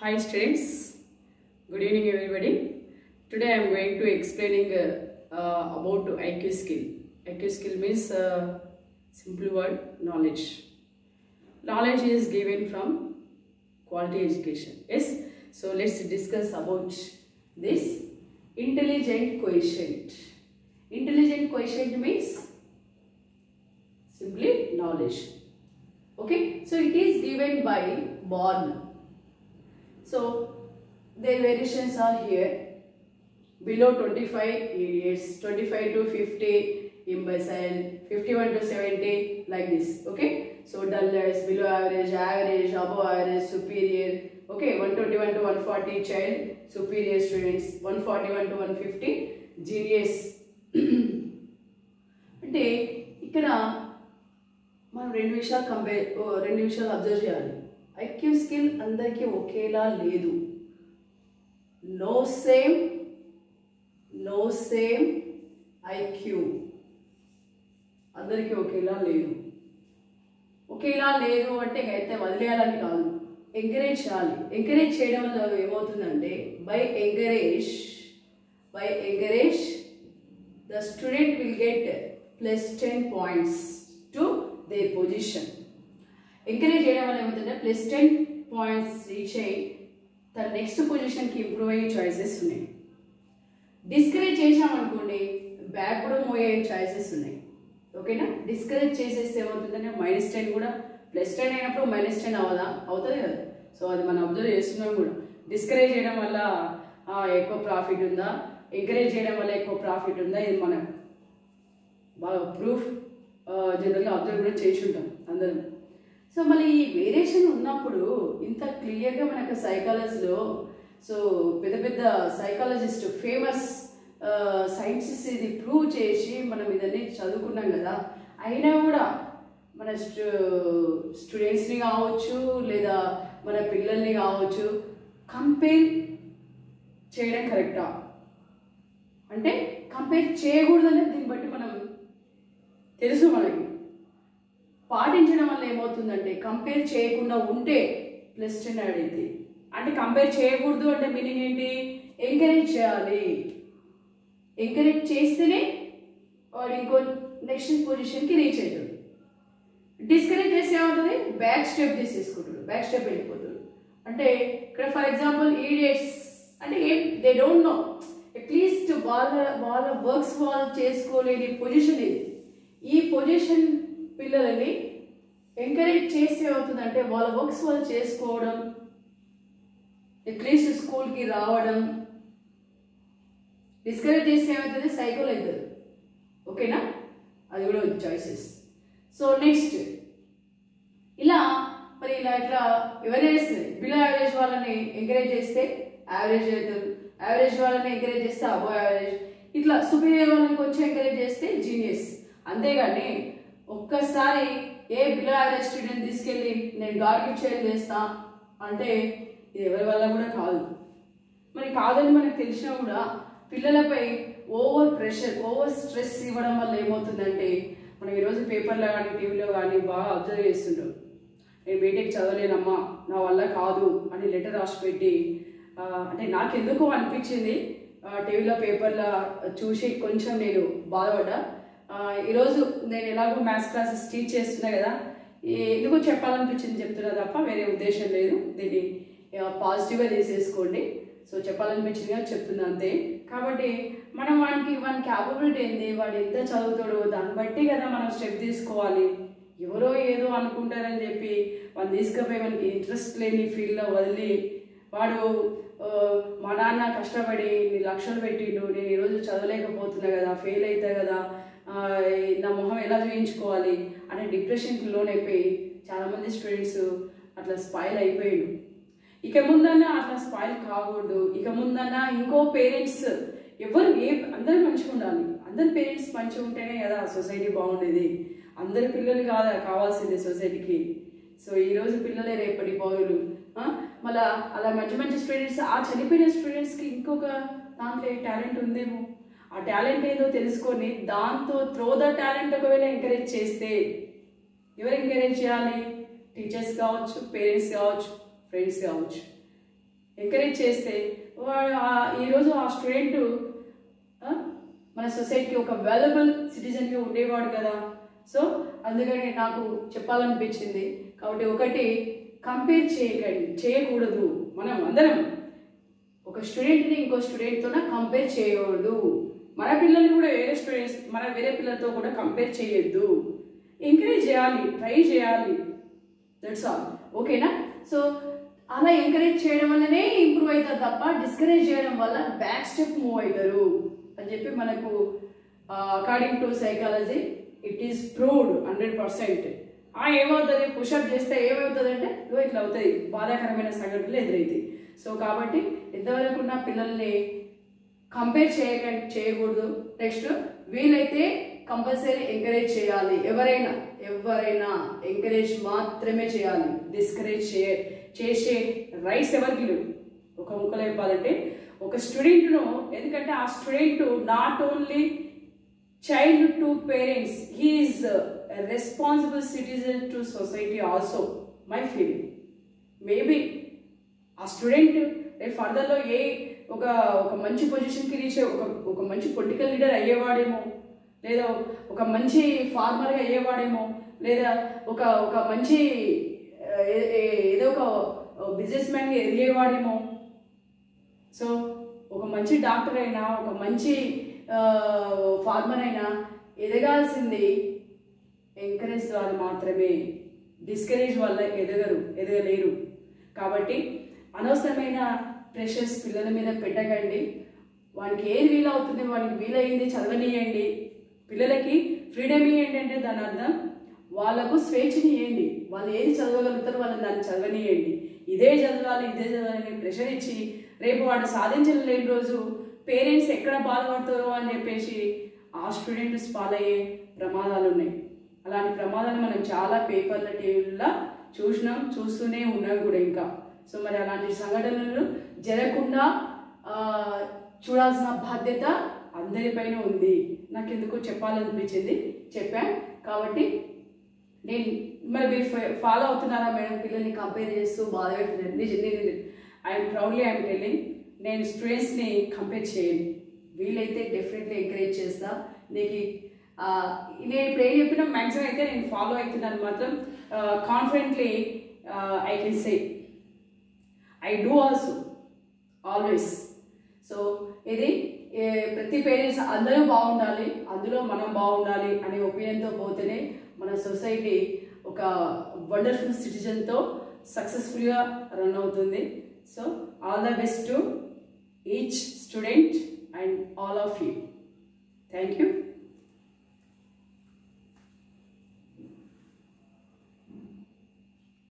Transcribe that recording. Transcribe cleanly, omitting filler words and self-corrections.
Hi students, good evening everybody. Today I am going to explaining about IQ skill. IQ skill means simple word knowledge. Knowledge is given from quality education. Yes, so let's discuss about this intelligent quotient. Intelligent quotient means simply knowledge. Okay, so it is given by Born. So their variations are here. Below 25 idiots, 25 to 50 imbecile, 51 to 70 like this. Okay, so dullers, below average, average, above average, superior. Okay, 121 to 140 child, superior students, 141 to 150 genius. అంటే ఇక్కడ మనం రెండు విషయాలు observe చేయాలి. IQ skill అందరికీ ఒకేలా లేదు. No same IQ అందరికీ ఒకేలా లేదు. ఒకేలా లేదు అంటే అయితే వదిలేయాలని కాదు, ఎంకరేజ్ చేయాలి. ఎంకరేజ్ చేయడం వల్ల ఏమవుతుందంటే by encourage the student will get +10 points to their position. Encourage చేయడం వల్ల ఏమవుతుందంటే +10 points రీచ్ అయ్యి తన నెక్స్ట్ పొజిషన్కి ఇంప్రూవ్ అయ్యే చాయిసెస్ ఉన్నాయి. డిస్కరేజ్ చేసామనుకోండి బ్యాక్ కూడా మూవ్ అయ్యే చాయిసెస్ ఉన్నాయి. ఓకేనా, డిస్కరేజ్ చేసేస్తే ఏమవుతుందంటే -10 కూడా +10 అయినప్పుడు -10 అవుతుంది కదా. సో అది మనం అబ్జర్వ్ చేస్తున్నాం కూడా. డిస్కరేజ్ చేయడం వల్ల ఎక్కువ ప్రాఫిట్ ఉందా, ఎంకరేజ్ చేయడం వల్ల ఎక్కువ ప్రాఫిట్ ఉందా, ఇది మనం బాగా ప్రూఫ్ జనరల్గా అబ్జర్వ్ కూడా చేసి ఉంటాం అందరం. సో మళ్ళీ ఈ వేరియేషన్ ఉన్నప్పుడు ఇంత క్లియర్గా మనకు సైకాలజీలో సో పెద్ద పెద్ద సైకాలజిస్ట్ ఫేమస్ సైంటిస్ట్ ఇది ప్రూవ్ చేసి మనం ఇదన్నీ చదువుకున్నాం కదా. అయినా కూడా మన స్టూడెంట్స్ని కావచ్చు లేదా మన పిల్లల్ని కావచ్చు కంపేర్ చేయడం కరెక్టా అంటే కంపేర్ చేయకూడదనే దీన్ని బట్టి మనం తెలుసు. మనకి పాటించడం వల్ల ఏమవుతుందంటే కంపేర్ చేయకుండా ఉంటే +10 యాడ్ అవుతుంది. అంటే కంపేర్ చేయకూడదు అంటే మీనింగ్ ఏంటి, ఎంకరేజ్ చేయాలి. ఎంకరేజ్ చేస్తేనే వాడు ఇంకో నెక్స్ట్ పొజిషన్కి రీచ్ అవుతాడు. డిస్కరేజ్ చేస్తే ఏమవుతుంది, బ్యాక్ స్టెప్ వెళ్ళిపోతాడు. అంటే ఇక్కడ ఫర్ ఎగ్జాంపుల్ ఈడియట్స్ అంటే దే డోంట్ నో, అట్లీస్ట్ వాళ్ళ వర్క్స్ వాళ్ళు చేసుకోలేని పొజిషన్ ఇది. ఈ పొజిషన్ పిల్లలని ఎంకరేజ్ చేస్తే అవుతుందంటే వాళ్ళ వర్క్స్ వాళ్ళు చేసుకోవడం, అట్లీస్ట్ స్కూల్కి రావడం. డిస్కరేజ్ చేస్తే ఏమవుతుంది, సైకోల్ అవుతుంది. ఓకేనా, అది కూడా చాయిసెస్. సో నెక్స్ట్ ఇలా ఎవరైనా చేస్తుంది, బిలో యావరేజ్ వాళ్ళని ఎంకరేజ్ చేస్తే యావరేజ్ అవుతారు, యావరేజ్ వాళ్ళని ఎంకరేజ్ చేస్తే అబో యావరేజ్, ఇట్లా సుపీరియర్ వాళ్ళని కొంచెం ఎంకరేజ్ చేస్తే జీనియస్. అంతేగాని ఒక్కసారి బిలో యావరేజ్ స్టూడెంట్ తీసుకెళ్ళి నేను గాడ్ గిఫ్ట్ చేస్తా అంటే ఇది ఎవరి వల్ల కూడా కాదు. మరి కాదని మనకు తెలిసినా కూడా పిల్లలపై ఓవర్ ప్రెషర్, ఓవర్ స్ట్రెస్ ఇవ్వడం వల్ల ఏమవుతుందంటే మనం ఈరోజు పేపర్లో కానీ టీవీలో కానీ బాగా అబ్జర్వ్ చేస్తుంటాం. నేను బీటెక్ చదవలేనమ్మా, నా వల్ల కాదు అని లెటర్ రాసి పెట్టి అంటే నాకెందుకు అనిపించింది టీవీలో పేపర్లో చూసి కొంచెం నేను బాధపడ్డా. ఈరోజు నేను ఎలాగో మ్యాథ్స్ క్లాసెస్ టీచ్ చేస్తున్నా కదా, ఎందుకో చెప్పాలనిపించింది చెప్తున్నా తప్ప వేరే ఉద్దేశం లేదు. దీన్ని పాజిటివ్గా తీసేసుకోండి. సో చెప్పాలనిపించిందిగా చెప్తున్నా అంతే. కాబట్టి మనం వాని క్యాపబిలిటీ ఏంది, వాడు ఎంత చదువుతాడో దాన్ని బట్టి కదా మనం స్టెప్ తీసుకోవాలి. ఎవరో ఏదో అనుకుంటారని చెప్పి వాడిని తీసుకుపోయి మనకి ఇంట్రెస్ట్ లేని ఫీల్డ్లో వదిలి వాడు మా నాన్న కష్టపడి లక్షలు పెట్టిండు, నేను ఈరోజు చదవలేకపోతున్నా కదా, ఫెయిల్ అవుతా కదా, నా మొహం ఎలా చూయించుకోవాలి అనే డిప్రెషన్కి లోనైపోయి చాలామంది స్టూడెంట్స్ అట్లా స్పాయిల్ అయిపోయాడు. ఇక ముందన్నా అట్లా స్పాయిల్ కాకూడదు. ఇక ముందన్నా ఇంకో పేరెంట్స్ అందరూ మంచిగా ఉండాలి. అందరి పేరెంట్స్ మంచిగా ఉంటేనే కదా సొసైటీ బాగుండేది. అందరి పిల్లలు కావాల్సిందే సొసైటీకి. సో ఈరోజు పిల్లలే రేపటి పౌరులు. మళ్ళీ అలా మంచి స్టూడెంట్స్, ఆ చనిపోయిన స్టూడెంట్స్కి ఇంకొక దాంట్లో టాలెంట్ ఉందేమో, ఆ టాలెంట్ ఏదో తెలుసుకొని దాంతో త్రో ద టాలెంట్ ఒకవేళ ఎంకరేజ్ చేస్తే ఎవరు ఎంకరేజ్ చేయాలి, టీచర్స్ కావచ్చు, పేరెంట్స్ కావచ్చు, ఫ్రెండ్స్ కావచ్చు. ఎంకరేజ్ చేస్తే ఈరోజు ఆ స్టూడెంట్ మన సొసైటీకి ఒక వాల్యుబుల్ సిటిజన్గా ఉండేవాడు కదా. సో అందుకని నాకు చెప్పాలనిపించింది. కాబట్టి ఒకటి, కంపేర్ చేయకూడదు. మనం అందరం ఒక స్టూడెంట్ని ఇంకో స్టూడెంట్తో కంపేర్ చేయకూడదు. మన పిల్లల్ని కూడా వేరే పిల్లలతో కూడా కంపేర్ చేయొద్దు. ఎంకరేజ్ చేయాలి, ట్రై చేయాలి, దట్స్ ఆల్. ఓకేనా? సో అలా ఎంకరేజ్ చేయడం వల్లనే ఇంప్రూవ్ అవుతారు తప్ప డిస్కరేజ్ చేయడం వల్ల బ్యాక్ స్టెప్ మూవ్ అవుతారు అని చెప్పి మనకు according to psychology it is proved 100%. ఏమవుతుంది, పుషప్ చేస్తే ఏమవుతుందంటే ఇట్లా అవుతుంది, బాధాకరమైన సంఘటనలు ఎదురవుతాయి. సో కాబట్టి ఎంతవరకు ఉన్న పిల్లల్ని కంపేర్ చేయకూడదు. నెక్స్ట్ వీలైతే కంపల్సరీ ఎంకరేజ్ చేయాలి. ఎవరైనా ఎంకరేజ్ మాత్రమే చేయాలి. డిస్కరేజ్ చేసే రైట్స్ ఎవరికి లేవు. ఒక ముక్కలో చెప్పాలంటే ఒక స్టూడెంట్ను, ఎందుకంటే ఆ student not only child to parents, he is responsible citizen to society also, my feeling. Maybe ఆ స్టూడెంట్ రేపు ఫర్దర్లో ఒక మంచి పొజిషన్కి రీచ్ ఒక మంచి పొలిటికల్ లీడర్ అయ్యేవాడేమో, లేదా ఒక మంచి ఫార్మర్గా అయ్యేవాడేమో, లేదా ఒక మంచి ఏదో ఒక బిజినెస్ మ్యాన్గా ఎదిగేవాడేమో. సో ఒక మంచి డాక్టర్ అయినా, ఒక మంచి ఫార్మర్ అయినా ఎదగాల్సింది ఎంకరేజ్ ద్వారా మాత్రమే. డిస్కరేజ్ వల్ల ఎదగలేరు. కాబట్టి అనవసరమైన ప్రెషర్స్ పిల్లల మీద పెట్టకండి. వానికి ఏది వీలవుతుంది, వానికి వీలైంది చదవనియండి. పిల్లలకి ఫ్రీడమ్ ఇవ్వండి. అంటే దాని అర్థం వాళ్ళకు స్వేచ్ఛని ఇవ్వండి. వాళ్ళు ఏది చదవగలుగుతారో వాళ్ళని దాన్ని చదవనియండి. ఇదే చదవాలి అని ప్రెషర్ ఇచ్చి రేపు వాడు సాధించలేని రోజు పేరెంట్స్ ఎక్కడ బాధపడతారో అని చెప్పేసి ఆ స్టూడెంట్ స్పాల్ అయ్యే ప్రమాదాలు ఉన్నాయి. అలాంటి ప్రమాదాలు మనం చాలా పేపర్ల టీవీల్లో చూస్తూనే ఉన్నాం కూడా ఇంకా. సో మరి అలాంటి సంఘటనలు జరగకుండా చూడాల్సిన బాధ్యత అందరిపైన ఉంది. నాకు ఎందుకో చెప్పాలనిపించింది, చెప్పాను. కాబట్టి మరి మీరు ఫాలో అవుతున్నారా మేడం? పిల్లల్ని కంపేర్ చేస్తూ బాధ పెట్టలేదు. ఐఎమ్ టెల్లింగ్, నేను స్టూడెంట్స్ని కంపేర్ చేయను. వీలైతే డెఫినెట్లీ ఎంకరేజ్ చేస్తా. నేను ఇప్పుడు ఏం చెప్పినా మ్యాక్సిమం అయితే నేను ఫాలో అవుతున్నాను మాత్రం confidently I can say I do also always. So ఇది ప్రతి పేరెంట్స్ అందరూ బాగుండాలి, అందులో మనం బాగుండాలి అనే ఒపీనియన్తో పోతేనే మన సొసైటీ ఒక వండర్ఫుల్ సిటిజన్తో సక్సెస్ఫుల్గా రన్ అవుతుంది. So all the best to each student and all of you. Thank you.